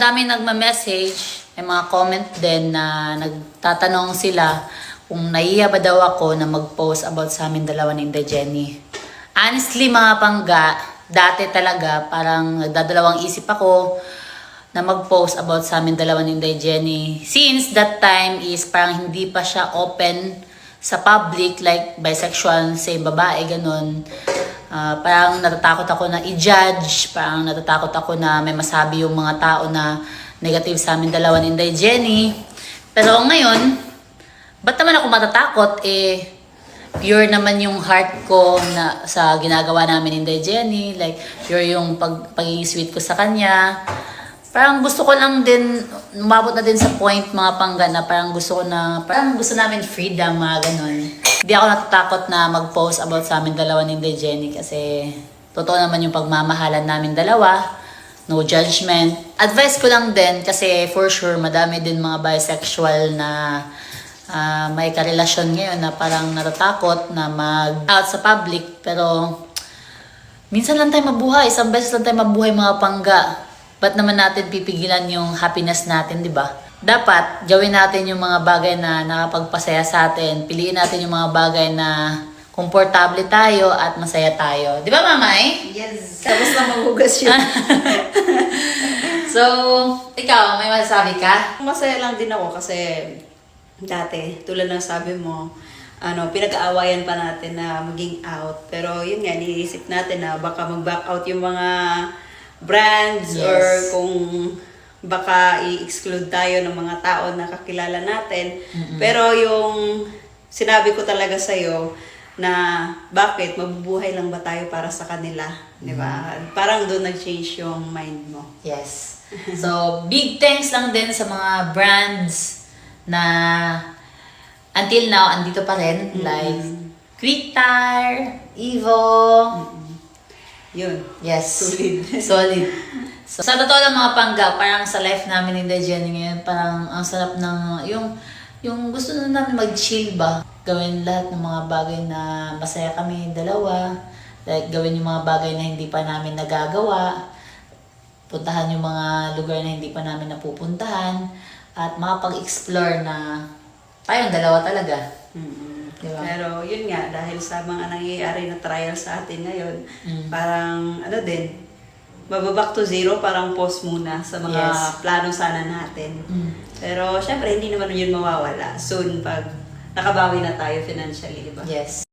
ang dami nagma-message, may mga comment din na nagtatanong sila kung naiya ba daw ako na mag-post about sa amin dalawa ni Inday Jenny. Honestly mga pangga, dati talaga parang nagdadalawang isip ako na mag-post about sa amin dalawa ni Inday Jenny. Since that time is parang hindi pa siya open sa public, like bisexual, same babae, ganun. Parang natatakot ako na i-judge, parang natatakot ako na may masabi yung mga tao na negative sa amin dalawa ni Inday Jenny. Pero ngayon, ba't naman ako matatakot? Pure naman yung heart ko na sa ginagawa namin ni Inday Jenny. Like, pure yung pagiging sweet ko sa kanya. Parang gusto ko lang din, umabot na din sa point mga pangga na parang gusto namin freedom, mga ganun. Hindi ako natatakot na mag-post about sa amin dalawa ni Inday Jenny kasi totoo naman yung pagmamahalan namin dalawa. No judgment. Advice ko lang din kasi for sure madami din mga bisexual na may karelasyon ngayon na parang natatakot na mag-out sa public. Pero minsan lang tayo mabuhay, isang beses lang tayo mabuhay mga pangga. Ba't naman natin pipigilan yung happiness natin, di ba? Dapat gawin natin yung mga bagay na nakapagpasaya sa atin. Piliin natin yung mga bagay na komportable tayo at masaya tayo. Di ba, Mamay? Yes. Tapos lang maghugas yun. So, ikaw, may masasabi ka? Masaya lang din ako kasi dati, tulad ng sabi mo, pinag-aawayan pa natin na maging out. Pero yun nga, iniisip natin na baka mag-back out yung mga brands. Yes. Or kung baka i-exclude tayo ng mga tao na kakilala natin. Mm-mm. Pero yung sinabi ko talaga sa'yo na bakit mabubuhay lang ba tayo para sa kanila, di ba? Parang doon nag-change yung mind mo. Yes. So, big thanks lang din sa mga brands na until now, andito pa rin. Mm-hmm. Like, Quick Tire, Evo. Mm-hmm. Yun. Yes. Solid. Solid. So, sa totoo lang mga pangga, parang sa life namin ni Inday Jenny ngayon, parang ang sarap ng, yung gusto na namin mag-chill ba? Gawin lahat ng mga bagay na masaya kami dalawa. Like, gawin yung mga bagay na hindi pa namin nagagawa. Puntahan yung mga lugar na hindi pa namin napupuntahan. At makapag-explore na tayong dalawa talaga. Mm-hmm. Diba? Pero yun nga, dahil sa mga nangyayari na trial sa atin ngayon, parang mababack to zero, parang pause muna sa mga plano sana natin. Pero syempre, hindi naman yun mawawala. Soon, pag nakabawi na tayo financially, diba? Yes.